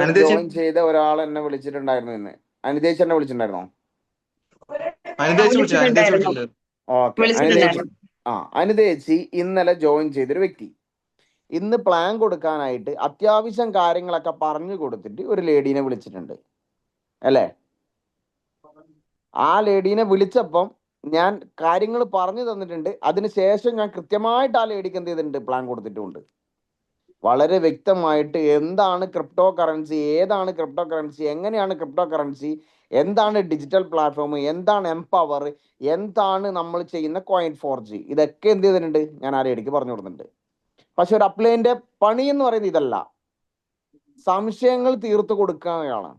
അനിതേച്ചി join ചെയ്ത ഒരാൾ എന്നെ വിളിച്ചിട്ടുണ്ടായിരുന്നു ഇന്ന്. അനിതേച്ചി എന്നെ വിളിച്ചിട്ടുണ്ടായിരുന്നോ? അനിതേച്ചി വിളിച്ചില്ല, അനിതേച്ചി വിളിച്ചിട്ടുണ്ടായിരുന്നു വിളിച്ചില്ല. ഓക്കെ. അനിതേച്ചി അനിതേച്ചി ഇന്നലെ ജോയിൻ ചെയ്തൊരു വ്യക്തി. ഇന്ന് പ്ലാൻ കൊടുക്കാനായിട്ട് അത്യാവശ്യം കാര്യങ്ങളൊക്കെ പറഞ്ഞു കൊടുത്തിട്ട് ഒരു ലേഡീനെ വിളിച്ചിട്ടുണ്ട് അല്ലേ? ആ ലേഡീനെ വിളിച്ചപ്പം ഞാൻ കാര്യങ്ങൾ പറഞ്ഞു തന്നിട്ടുണ്ട്. അതിനുശേഷം ഞാൻ കൃത്യമായിട്ട് ആ ലേഡിക്ക് എന്ത് ചെയ്തിട്ടുണ്ട്, പ്ലാൻ കൊടുത്തിട്ടുണ്ട്. വളരെ വ്യക്തമായിട്ട് എന്താണ് ക്രിപ്റ്റോ കറൻസി, ഏതാണ് ക്രിപ്റ്റോ കറൻസി, എങ്ങനെയാണ് ക്രിപ്റ്റോ കറൻസി, എന്താണ് ഡിജിറ്റൽ പ്ലാറ്റ്ഫോം, എന്താണ് എംപവർ, എന്താണ് നമ്മൾ ചെയ്യുന്ന കോയിൻ ഫോർജി, ഇതൊക്കെ എന്ത് ചെയ്തിട്ടുണ്ട്, ഞാൻ ആ ലേഡിക്ക് പറഞ്ഞു കൊടുക്കുന്നുണ്ട്. പക്ഷെ ഒരു അപ്ലൈൻ്റെ പണി എന്ന് പറയുന്നത് ഇതല്ല. സംശയങ്ങൾ തീർത്തു കൊടുക്കുകയാണ്.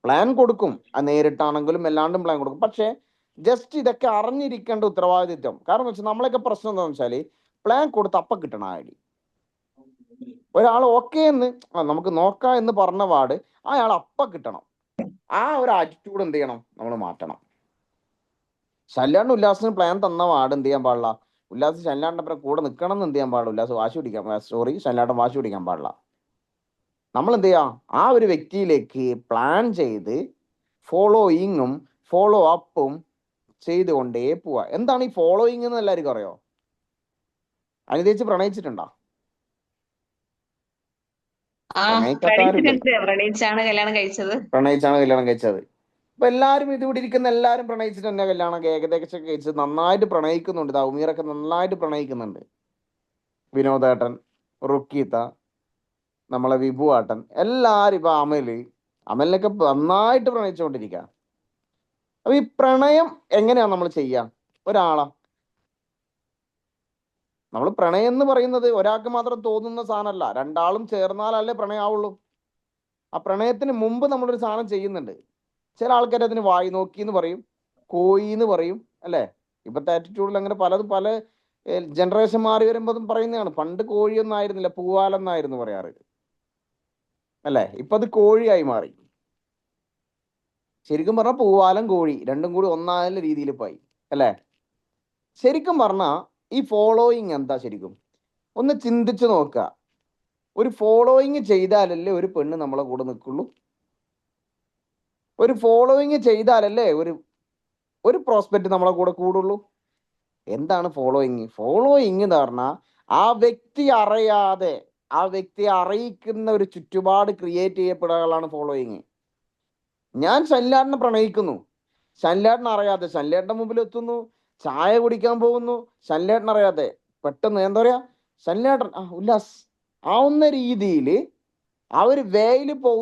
പ്ലാൻ കൊടുക്കും, അത് നേരിട്ടാണെങ്കിലും എല്ലാണ്ടും പ്ലാൻ കൊടുക്കും. പക്ഷേ ജസ്റ്റ് ഇതൊക്കെ അറിഞ്ഞിരിക്കേണ്ട ഉത്തരവാദിത്വം. കാരണം വെച്ചാൽ നമ്മളൊക്കെ പ്രശ്നം എന്താണെന്ന് വെച്ചാൽ പ്ലാൻ കൊടുത്ത് അപ്പം കിട്ടണം ഐ ഡി. ഒരാൾ ഓക്കെ എന്ന് നമുക്ക് നോക്കാം എന്ന് പറഞ്ഞ പാട് അയാൾ അപ്പം കിട്ടണം. ആ ഒരു ആറ്റിറ്റ്യൂഡ് എന്ത് ചെയ്യണം, നമ്മൾ മാറ്റണം. ശല്യാണ്ട് ഉല്ലാസിന് പ്ലാൻ തന്ന പാട് എന്ത് ചെയ്യാൻ പാടില്ല, ഉല്ലാസ് ശല്യാണ്ടപ്പുറം കൂടെ നിൽക്കണം എന്ന് എന്ത് ചെയ്യാൻ പാടില്ല, ഉല്ലാസ് വാശി പിടിക്കാൻ ശല്യാണ്ടം വാശി പിടിക്കാൻ പാടില്ല. നമ്മൾ എന്ത് ചെയ്യാം, ആ ഒരു വ്യക്തിയിലേക്ക് പ്ലാൻ ചെയ്ത് ഫോളോയിങ്ങും ഫോളോ അപ്പും ചെയ്തുകൊണ്ടേ പോവാ. എന്താണ് ഈ ഫോളോയിങ് എന്ന് എല്ലാവർക്കും അറിയോ? അനിതേച്ച് പ്രണയിച്ചിട്ടുണ്ടോ? പ്രണയിച്ചാണ് കല്യാണം കഴിച്ചത്. അപ്പൊ എല്ലാരും ഇതിവിടെ ഇരിക്കുന്ന എല്ലാരും പ്രണയിച്ചിട്ട് തന്നെ കല്യാണം ഏകദേശം കഴിച്ചത്. നന്നായിട്ട് പ്രണയിക്കുന്നുണ്ട്. ഉമീറൊക്കെ നന്നായിട്ട് പ്രണയിക്കുന്നുണ്ട്. വിനോദേട്ടൻ, റുക്കീത്ത, നമ്മളെ വിഭു ആട്ടൻ, എല്ലാരും ഇപ്പൊ അമലിനൊക്കെ നന്നായിട്ട് പ്രണയിച്ചുകൊണ്ടിരിക്കുക. അപ്പൊ ഈ പ്രണയം എങ്ങനെയാ നമ്മൾ ചെയ്യാം? നമ്മൾ പ്രണയം എന്ന് പറയുന്നത് ഒരാൾക്ക് മാത്രം തോന്നുന്ന സാധനമല്ല, രണ്ടാളും ചേർന്നാലല്ലേ പ്രണയമാവുള്ളൂ. ആ പ്രണയത്തിന് മുമ്പ് നമ്മളൊരു സാധനം ചെയ്യുന്നുണ്ട്. ചില ആൾക്കാർ അതിന് വായി നോക്കി എന്ന് പറയും, കോയി എന്ന് പറയും അല്ലേ? ഇപ്പോഴത്തെ ആറ്റിറ്റ്യൂഡിൽ അങ്ങനെ പലതും പല ജനറേഷൻ മാറി വരുമ്പോഴും പറയുന്നതാണ്. പണ്ട് കോഴിയൊന്നും ആയിരുന്നില്ല, പൂവാലെന്നായിരുന്നു പറയാറ് അല്ലേ? ഇപ്പൊ അത് കോഴിയായി മാറി. ശരിക്കും പറഞ്ഞാൽ പൂവാലം കോഴി രണ്ടും കൂടി ഒന്നായ രീതിയിൽ പോയി അല്ലേ? ശരിക്കും പറഞ്ഞാൽ ഈ ഫോളോയിങ് എന്താ? ശരിക്കും ഒന്ന് ചിന്തിച്ചു നോക്കുക. ഒരു ഫോളോയിങ് ചെയ്താലല്ലേ ഒരു പെണ്ണ് നമ്മളെ കൂടെ നിൽക്കുള്ളൂ. ഒരു ഫോളോയിങ് ചെയ്താലല്ലേ ഒരു പ്രോസ്പെക്റ്റ് നമ്മളെ കൂടെ കൂടുള്ളൂ. എന്താണ് ഫോളോയിങ്? ഫോളോയിങ് എന്ന് പറഞ്ഞാൽ ആ വ്യക്തി അറിയാതെ ആ വ്യക്തിയെ അറിയിക്കുന്ന ഒരു ചുറ്റുപാട് ക്രിയേറ്റ് ചെയ്യപ്പെടുകയാണ് ഫോളോയിങ്. ഞാൻ ശല്യാടിനെ പ്രണയിക്കുന്നു, ശല്യാടിനെ അറിയാതെ ശല്യാടിന്റെ മുമ്പിൽ എത്തുന്നു, ചായ കുടിക്കാൻ പോകുന്നു, ശല്യാടിനെ അറിയാതെ പെട്ടെന്ന് എന്താ പറയാ, ശല്യാടൻ ഉല്ലാസ് ആവുന്ന രീതിയിൽ ആ ഒരു വേയിൽ പോകും.